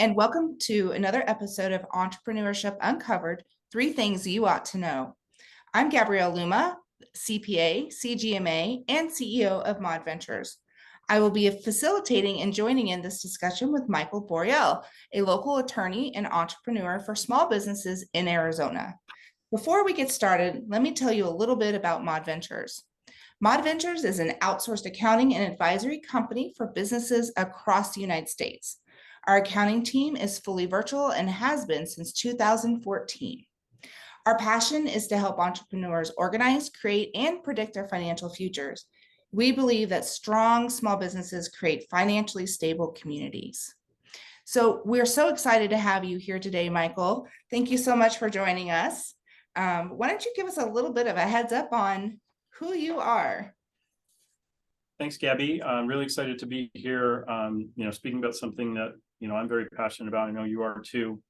and welcome to another episode of Entrepreneurship Uncovered, 3 Things You Ought to Know. I'm Gabrielle Luoma, CPA, CGMA, and CEO of Mod Ventures. I will be facilitating and joining in this discussion with Michael Boreale, a local attorney and entrepreneur for small businesses in Arizona. Before we get started, let me tell you a little bit about Mod Ventures. Mod Ventures is an outsourced accounting and advisory company for businesses across the United States. Our accounting team is fully virtual and has been since 2014. Our passion is to help entrepreneurs organize, create, and predict their financial futures. We believe that strong small businesses create financially stable communities. So we're so excited to have you here today, Michael. Thank you so much for joining us. Why don't you give us a little bit of a heads up on who you are? Thanks, Gabby. I'm really excited to be here, speaking about something that, I'm very passionate about. I know you are too.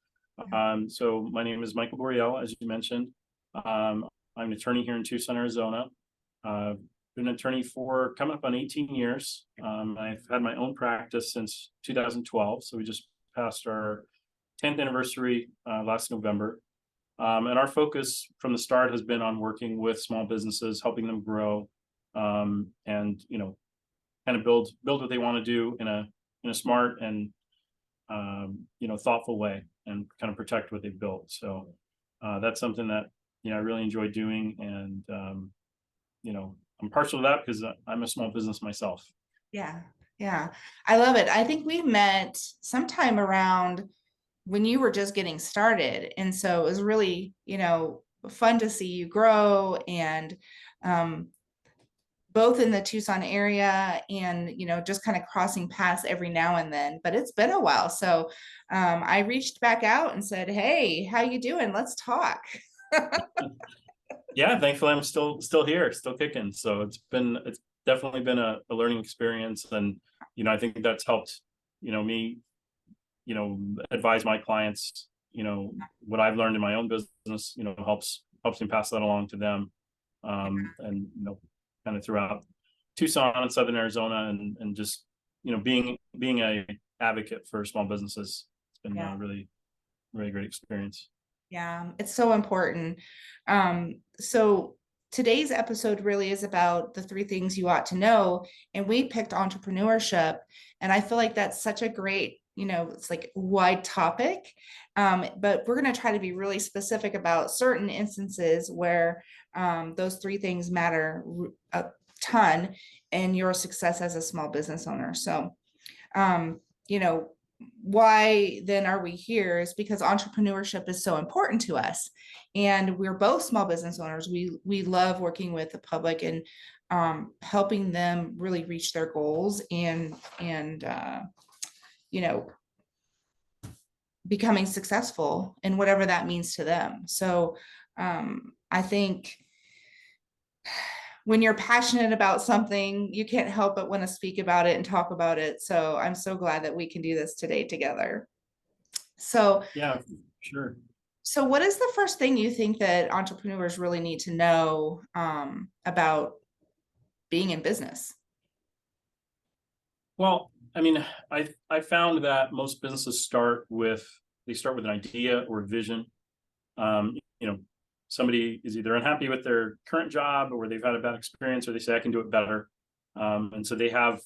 So my name is Michael Boreale, as you mentioned. I'm an attorney here in Tucson, Arizona. Been an attorney for coming up on 18 years. I've had my own practice since 2012. So we just passed our 10th anniversary last November. And our focus from the start has been on working with small businesses, helping them grow, and kind of build what they want to do in a smart and thoughtful way, and kind of protect what they've built. So that's something that I really enjoy doing, and I'm partial to that because I'm a small business myself. Yeah, I love it. I think we met sometime around when you were just getting started, and so it was really fun to see you grow, and both in the Tucson area and, just kind of crossing paths every now and then, but it's been a while. So I reached back out and said, hey, how you doing? Let's talk. Yeah, thankfully I'm still here, still kicking. So it's definitely been a learning experience. And, I think that's helped, me, advise my clients, what I've learned in my own business, helps me pass that along to them. And, kind of throughout Tucson and Southern Arizona, and just being a advocate for small businesses. It's been a really great experience. Yeah, it's so important. So today's episode really is about the 3 things you ought to know, and we picked entrepreneurship, and I feel like that's such a great it's like wide topic, but we're going to try to be really specific about certain instances where those 3 things matter a ton in your success as a small business owner. So, why then are we here is because entrepreneurship is so important to us, and we're both small business owners. We love working with the public and helping them really reach their goals and becoming successful in whatever that means to them. So I think when you're passionate about something, you can't help but want to speak about it and talk about it. So I'm so glad that we can do this today together. So yeah, sure. So what is the first thing you think that entrepreneurs really need to know about being in business? Well, I mean, I found that most businesses start with an idea or a vision. Somebody is either unhappy with their current job, or they've had a bad experience, or they say I can do it better, and so they have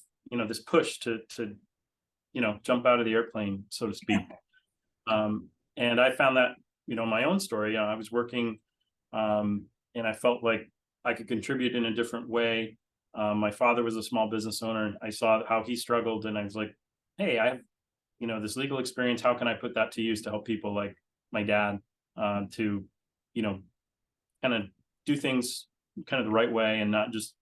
this push to jump out of the airplane, so to speak. And I found that my own story. I was working, and I felt like I could contribute in a different way. My father was a small business owner, and I saw how he struggled, and I was like, hey, I have this legal experience. How can I put that to use to help people like my dad to kind of do things kind of the right way, and not just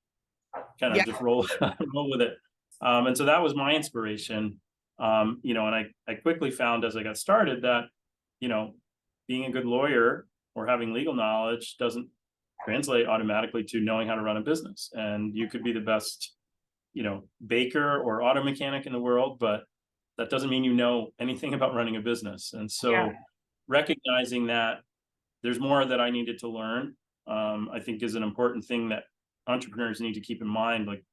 kind of just roll with it. And so that was my inspiration. And I quickly found as I got started that being a good lawyer or having legal knowledge doesn't translate automatically to knowing how to run a business. And you could be the best baker or auto mechanic in the world, but that doesn't mean you know anything about running a business. And so recognizing that there's more that I needed to learn, I think is an important thing that entrepreneurs need to keep in mind. Like,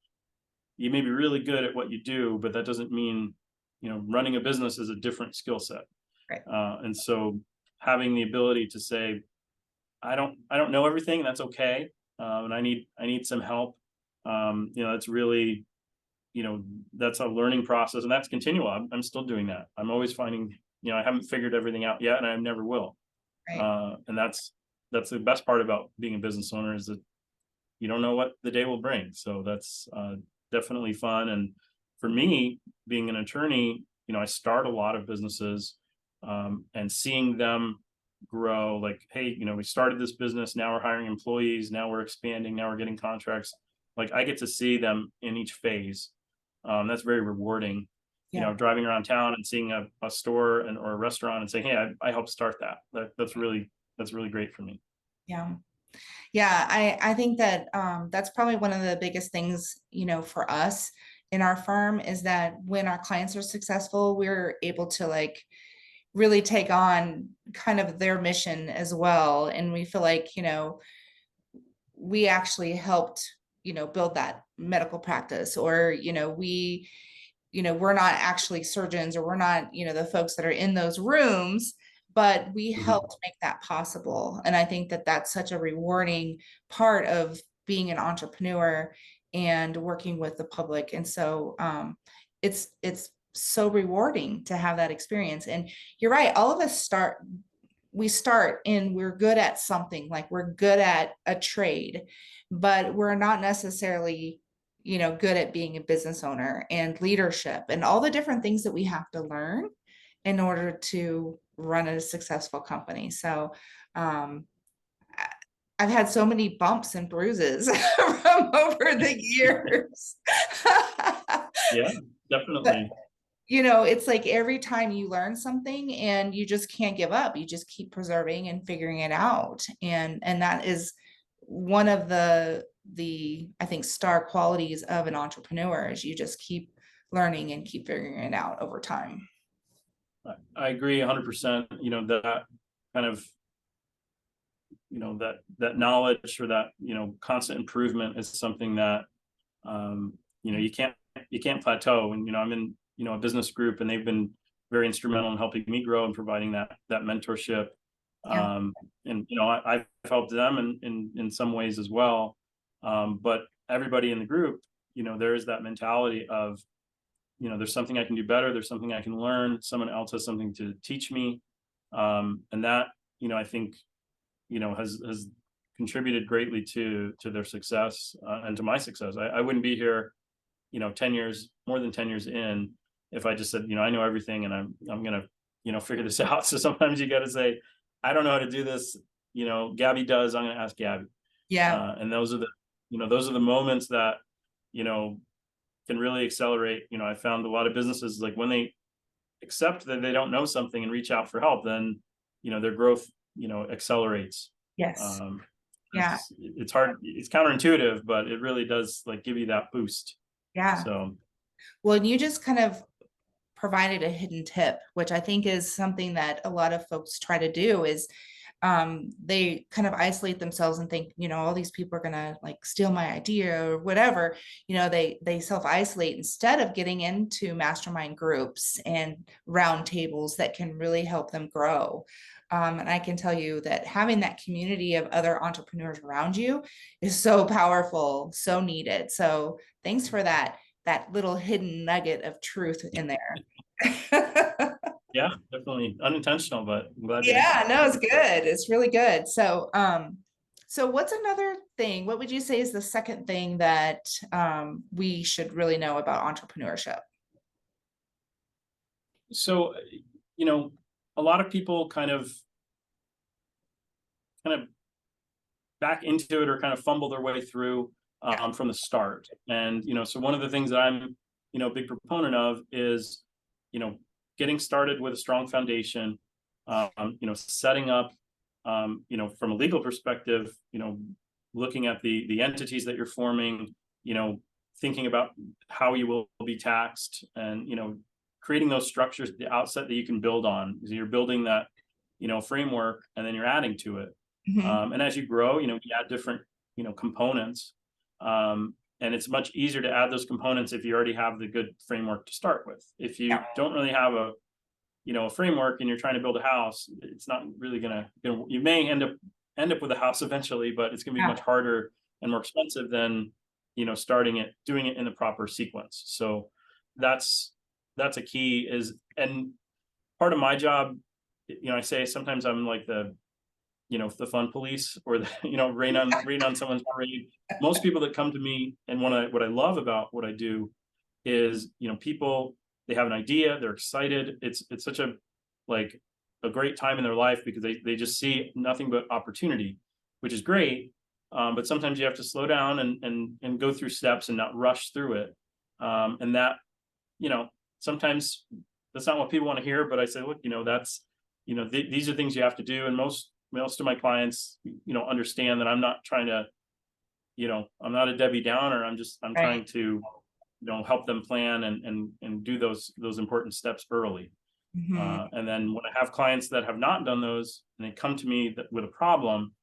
you may be really good at what you do, but that doesn't mean running a business is a different skill set. Right. And so having the ability to say, I don't know everything, and that's okay. And I need some help. It's really, that's a learning process, and that's continual. I'm still doing that. I'm always finding, I haven't figured everything out yet, and I never will. Right. And that's the best part about being a business owner, is that you don't know what the day will bring. So that's definitely fun. And for me, being an attorney, I start a lot of businesses, and seeing them grow. Like, hey, we started this business, now we're hiring employees, now we're expanding, now we're getting contracts. Like, I get to see them in each phase. That's very rewarding. Yeah. Driving around town and seeing a store or a restaurant and saying, hey, I helped start that. That's really great for me. Yeah. Yeah, I think that that's probably one of the biggest things, for us in our firm, is that when our clients are successful, we're able to like really take on kind of their mission as well. And we feel like, we actually helped, build that medical practice, or, we're not actually surgeons, or we're not, the folks that are in those rooms, but we Mhm. helped make that possible. And I think that that's such a rewarding part of being an entrepreneur and working with the public. And so it's so rewarding to have that experience. And you're right, all of us we start and we're good at something, like we're good at a trade, but we're not necessarily good at being a business owner and leadership and all the different things that we have to learn in order to run a successful company. So I've had so many bumps and bruises from over the years. Yeah, But definitely. it's like every time you learn something and you just can't give up, you just keep preserving and figuring it out. And that is one of the I think star qualities of an entrepreneur, is you just keep learning and keep figuring it out over time. I agree 100%. That kind of, that knowledge, or that, constant improvement is something that, you can't plateau. And, I'm in, a business group, and they've been very instrumental in helping me grow and providing that mentorship. Yeah. And, I've helped them in some ways as well. But everybody in the group, there is that mentality of, there's something I can do better. There's something I can learn. Someone else has something to teach me. And that, I think, has contributed greatly to their success, and to my success. I wouldn't be here, 10 years, more than 10 years in, if I just said, I know everything, and I'm going to, figure this out. So sometimes you got to say, I don't know how to do this. Gabby does, I'm going to ask Gabby. Yeah. And those are the moments that, can really accelerate. I found a lot of businesses, like, when they accept that they don't know something and reach out for help, then, their growth, accelerates. Yes. Um, Yeah. it's hard, it's counterintuitive, but it really does, like, give you that boost. Yeah. So, Well, and you just kind of provided a hidden tip, which I think is something that a lot of folks try to do, is they kind of isolate themselves and think, all these people are gonna like steal my idea or whatever. They self-isolate instead of getting into mastermind groups and round tables that can really help them grow. And I can tell you that having that community of other entrepreneurs around you is so powerful, so needed. So thanks for that little hidden nugget of truth in there. yeah, definitely unintentional, but I'm glad you. Yeah, no, it's good. It's really good. So what's another thing? What would you say is the second thing that we should really know about entrepreneurship? So, a lot of people kind of back into it, or kind of fumble their way through, Yeah. from the start. And, so one of the things that I'm, a big proponent of is, getting started with a strong foundation, setting up, from a legal perspective, looking at the entities that you're forming, thinking about how you will be taxed, and, creating those structures at the outset that you can build on. So you're building that, framework, and then you're adding to it. Mhm. And as you grow, you add different, components. And it's much easier to add those components if you already have the good framework to start with. If you Yeah. don't really have a, a framework and you're trying to build a house, it's not really you may end up with a house eventually, but it's gonna be Yeah. much harder and more expensive than, doing it in the proper sequence. So that's a key and part of my job, I say sometimes I'm like the fun police, or the, rain on someone's parade. Most people that come to me, and what I love about what I do is, people, they have an idea, they're excited. It's such a, like, a great time in their life because they just see nothing but opportunity, which is great. But sometimes you have to slow down and go through steps and not rush through it. And that, sometimes that's not what people want to hear, but I say, look, that's, these are things you have to do. And most of my clients, understand that I'm not trying to, I'm not a Debbie Downer. I'm Right. trying to, help them plan and do those important steps early. Mhm. And then when I have clients that have not done those and they come to me with a problem,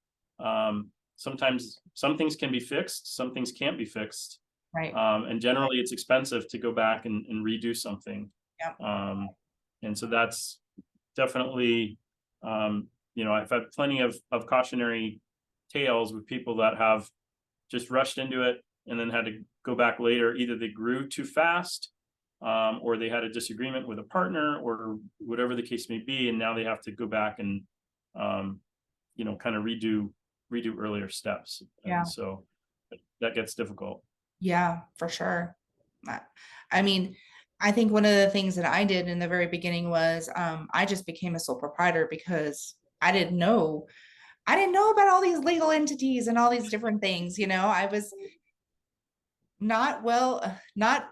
sometimes some things can be fixed, some things can't be fixed. Right. And generally it's expensive to go back and redo something. Yep. And so that's definitely, I've had plenty of cautionary tales with people that have just rushed into it and then had to go back later. Either they grew too fast, or they had a disagreement with a partner, or whatever the case may be, and now they have to go back and, kind of redo earlier steps. Yeah. And so that gets difficult. Yeah, for sure. I I mean, I think one of the things that I did in the very beginning was I just became a sole proprietor because I didn't know about all these legal entities and all these different things. I was not well, not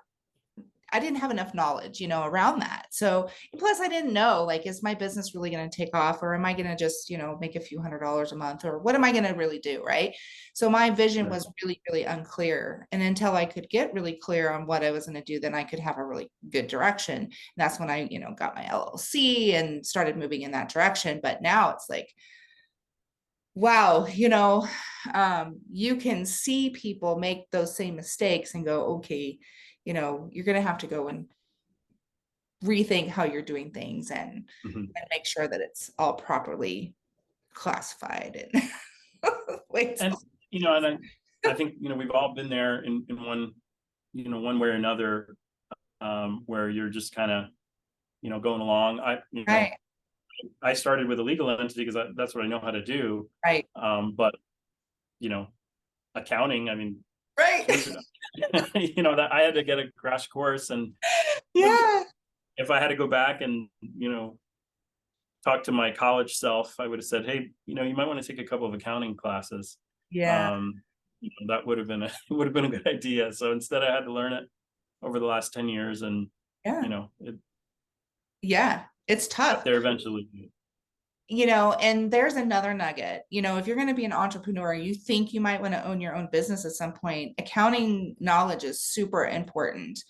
I didn't have enough knowledge, around that. So, and plus I didn't know, like, is my business really going to take off, or am I going to just, make a few $100s a month, or what am I going to really do? Right. So my vision Right. was really, really unclear. And until I could get really clear on what I was going to do, then I could have a really good direction. And that's when I, got my LLC and started moving in that direction. But now it's like, wow, you can see people make those same mistakes and go, okay, you're going to have to go and rethink how you're doing things and Mhm. make sure that it's all properly classified and wait. And, and I think, we've all been there in one, one way or another, where you're just kind of, going along. Right, I started with a legal entity because that's what I know how to do. right, But, accounting, I mean, right. that I had to get a crash course. And Yeah, if I had to go back and, talk to my college self, I would have said, hey, you might want to take a couple of accounting classes. yeah, Um, that would have been would have been a good idea. So instead I had to learn it over the last 10 years, and, yeah, it yeah. It's got tough. there eventually. And there's another nugget. If you're going to be an entrepreneur, you think you might want to own your own business at some point, accounting knowledge is super important.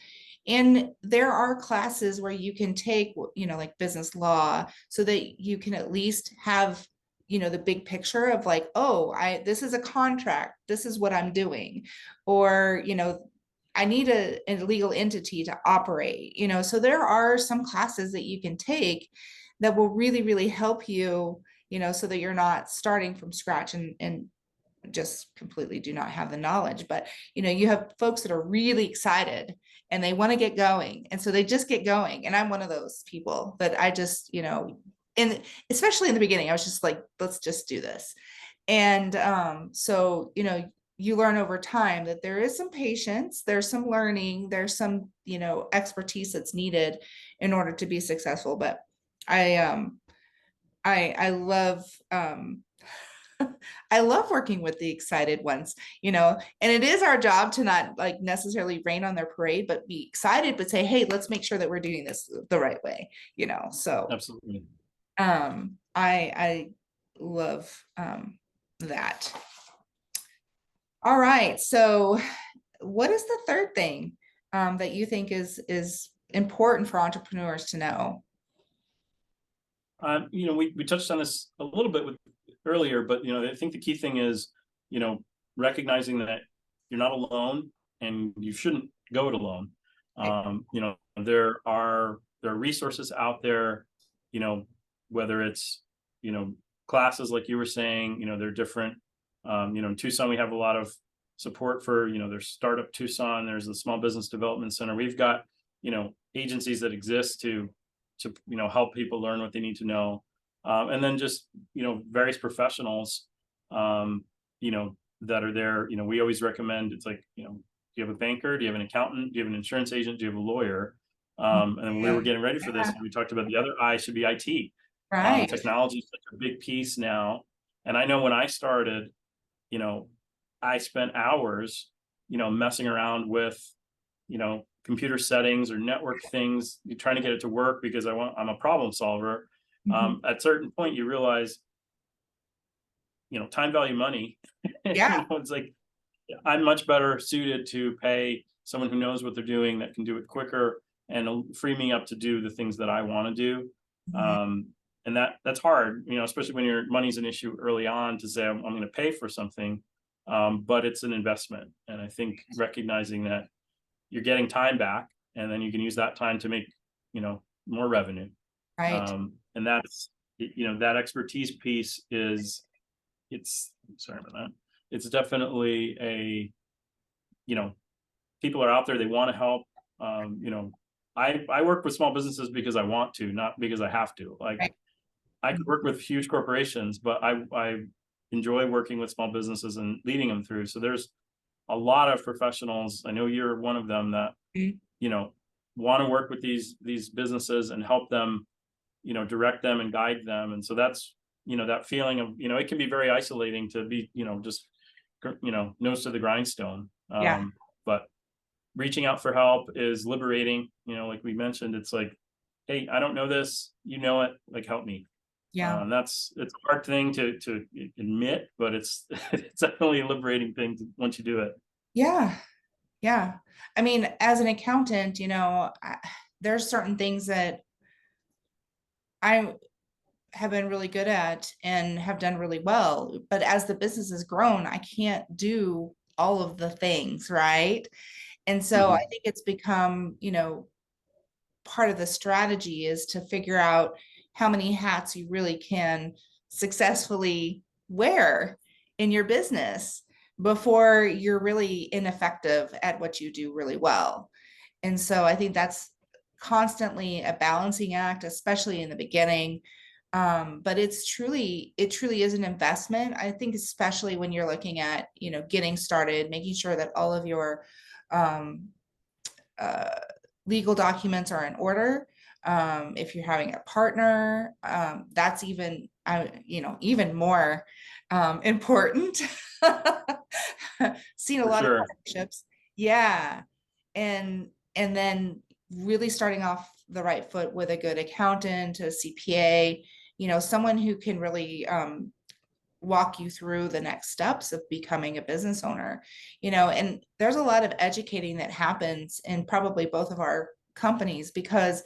And there are classes where you can take, like business law, so that you can at least have, the big picture of like, oh, this is a contract, this is what I'm doing. Or, I need a legal entity to operate, so there are some classes that you can take that will really, really help you, so that you're not starting from scratch and just completely do not have the knowledge. But, you have folks that are really excited and they want to get going. And so they just get going. And I'm one of those people that I just, and especially in the beginning, I was just like, let's just do this. And so, you learn over time that there is some patience, there's some learning, there's some, expertise that's needed in order to be successful. But I love I love working with the excited ones, and it is our job to not like necessarily rain on their parade, but be excited, but say, hey, let's make sure that we're doing this the right way, so Absolutely. I love that. All right, so what is the third thing that you think is important for entrepreneurs to know? We touched on this a little bit earlier, but, I think the key thing is, recognizing that you're not alone. and you shouldn't go it alone. You know, there are resources out there, you know, whether it's, you know, classes like you were saying, you know, they're different. You know, in Tucson, we have a lot of support for, you know, there's Startup Tucson, there's the Small Business Development Center. We've got, you know, agencies that exist to, you know, help people learn what they need to know. And then just, you know, various professionals, you know, that are there. You know, we always recommend, it's like, you know, do you have a banker? Do you have an accountant? Do you have an insurance agent? Do you have a lawyer? And then we were getting ready for this, we talked about the other I should be IT. Right. Technology is such a big piece now. And I know when I started, you know, I spent hours, you know, messing around with, you know, computer settings or network things, you're trying to get it to work because I'm a problem solver. Mhm. At a certain point, you realize, you know, time value money. Yeah. You know, it's like, I'm much better suited to pay someone who knows what they're doing, that can do it quicker and free me up to do the things that I want to do. Mhm. And that's hard, you know, especially when your money's an issue early on, to say I'm going to pay for something, but it's an investment. And I think recognizing that you're getting time back, and then you can use that time to make, you know, more revenue. Right. And that's, you know, that expertise piece is, it's, sorry about that. It's definitely a, you know, people are out there, they want to help. You know, I work with small businesses because I want to, not because I have to. Like, Right. I could work with huge corporations, but I enjoy working with small businesses and leading them through. So there's a lot of professionals, I know you're one of them, that, Mhm. you know, want to work with these businesses and help them, you know, direct them and guide them. And so that's, you know, that feeling of, you know, it can be very isolating to be, you know, just, you know, nose to the grindstone. Yeah. But reaching out for help is liberating. You know, like we mentioned, it's like, hey, I don't know this, you know it, like, help me. Yeah. It's a hard thing to admit, but it's it's definitely a liberating thing once you do it. Yeah. Yeah. I mean, as an accountant, there's certain things that I have been really good at and have done really well. But as the business has grown, I can't do all of the things, right? And so I Mhm. think it's become, part of the strategy is to figure out how many hats you really can successfully wear in your business before you're really ineffective at what you do really well. And so I think that's constantly a balancing act, especially in the beginning. But it truly is an investment. I think, especially when you're looking at, getting started, making sure that all of your um, uh, legal documents are in order. If you're having a partner, that's even more important. Seen a For lot of sure. partnerships. Yeah. And then really starting off the right foot with a good accountant, a CPA, someone who can really walk you through the next steps of becoming a business owner. And there's a lot of educating that happens in probably both of our companies, because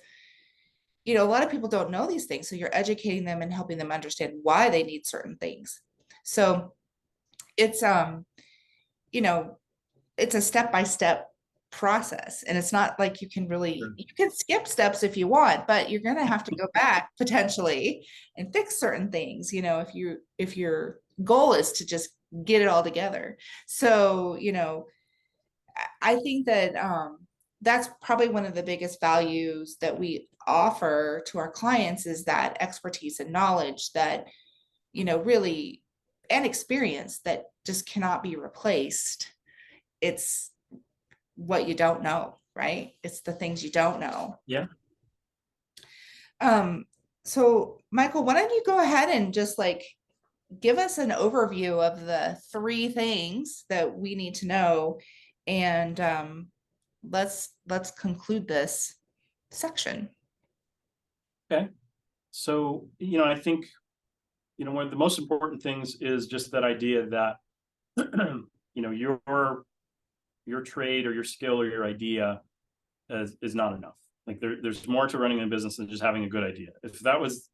a lot of people don't know these things, so you're educating them and helping them understand why they need certain things. So it's you know it's a step by step process, and it's not like Sure. you can skip steps if you want, but you're going to have to go back potentially and fix certain things, if your goal is to just get it all together. So I think that that's probably one of the biggest values that we offer to our clients, is that expertise and knowledge that really, and experience that just cannot be replaced. It's what you don't know, right? It's the things you don't know. Yeah. Um, so Michael, why don't you go ahead and just give us an overview of the three things that we need to know, and let's conclude this section. Okay. So, you know, I think, you know, one of the most important things is just that idea that, you know, your trade or your skill or your idea is not enough. Like, there's more to running a business than just having a good idea. If that was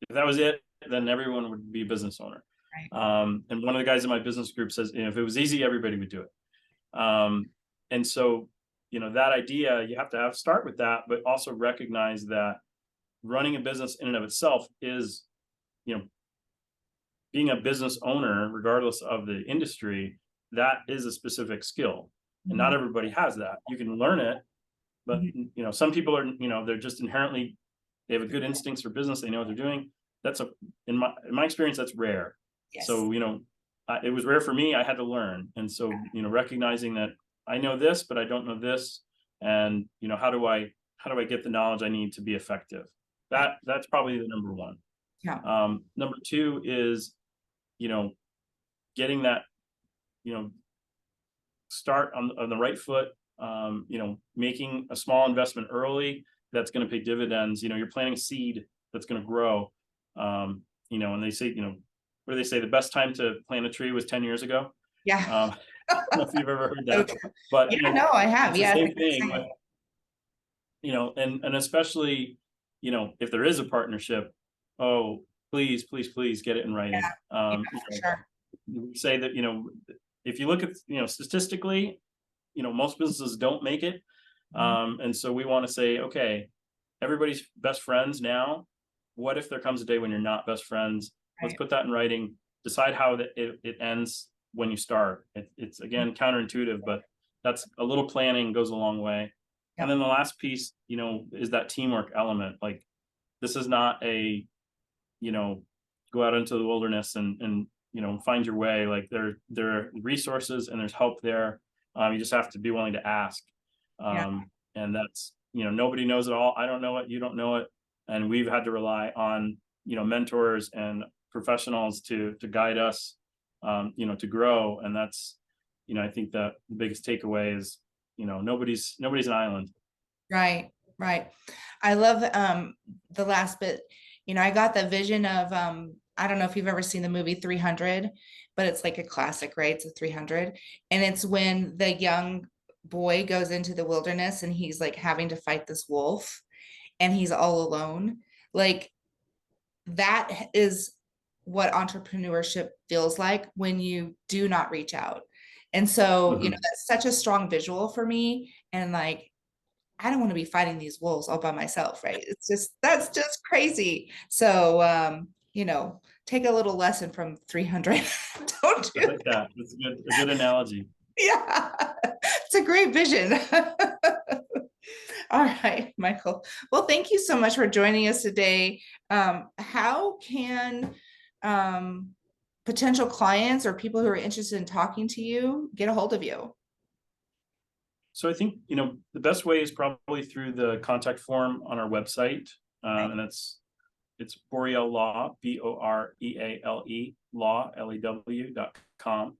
it, then everyone would be a business owner. Right. And one of the guys in my business group says, you know, if it was easy, everybody would do it. Um, And so, that idea, you have to start with that, but also recognize that running a business in and of itself is, being a business owner, regardless of the industry, that is a specific skill. And not everybody has that. You can learn it, but some people are, they're just inherently, they have a good instincts for business. They know what they're doing. In my experience, that's rare. Yes. So, it was rare for me. I had to learn. And so, recognizing that I know this, but I don't know this. And, how do I get the knowledge I need to be effective? That's probably the number one. Yeah. Number two is, getting that, start on the right foot, making a small investment early that's going to pay dividends. You're planting a seed that's going to grow. And they say, what do they say? The best time to plant a tree was 10 years ago. Yeah. I don't know if you've ever heard that, but yeah, no, I have. it's Yeah. the same thing. But, and especially, if there is a partnership, oh, please get it in writing. For sure. We say that, if you look at, statistically, most businesses don't make it. And so we want to say, okay, everybody's best friends now. What if there comes a day when you're not best friends? Let's put that in writing, decide how it ends when you start. It's again, counterintuitive, but that's a little planning goes a long way. And then the last piece, is that teamwork element. Like, this is not a, go out into the wilderness and find your way. Like, there are resources and there's help there. You just have to be willing to ask. And that's, nobody knows it all. I don't know it. You don't know it. And we've had to rely on, mentors and professionals to guide us, to grow. And that's, I think that the biggest takeaway is, nobody's an island. Right. I love the last bit. I got the vision of I don't know if you've ever seen the movie 300, but it's like a classic, right? It's a 300. And it's when the young boy goes into the wilderness and he's like having to fight this wolf and he's all alone. Like, that is what entrepreneurship feels like when you do not reach out. And so, that's such a strong visual for me. And like, I don't want to be fighting these wolves all by myself, right? That's just crazy. So, take a little lesson from 300. Don't do that. That's a good analogy. Yeah, it's a great vision. All right, Michael. Well, thank you so much for joining us today. How can potential clients or people who are interested in talking to you get a hold of you? So I think, the best way is probably through the contact form on our website. And it's Boreale Law, Boreale Law, LEW.com.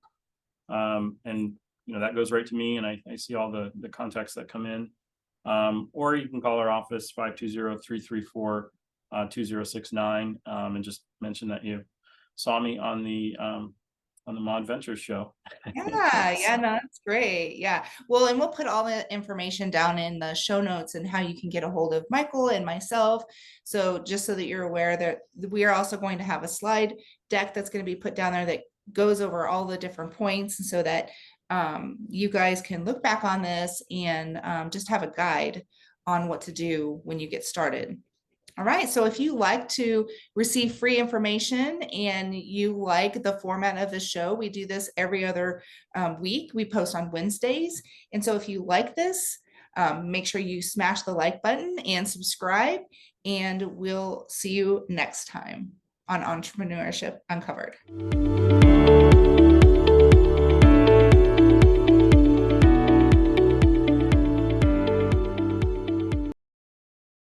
And, that goes right to me, and I see all the contacts that come in. Or you can call our office, 520-334-2069, and just mention that you saw me on the Mod Ventures show. Yeah, no, that's great. Yeah. Well, and we'll put all the information down in the show notes and how you can get a hold of Michael and myself. So just so that you're aware that we are also going to have a slide deck that's going to be put down there that goes over all the different points, so that you guys can look back on this and just have a guide on what to do when you get started. All right, so if you like to receive free information and you like the format of the show, we do this every other week. We post on Wednesdays. And so if you like this, make sure you smash the like button and subscribe, and we'll see you next time on Entrepreneurship Uncovered.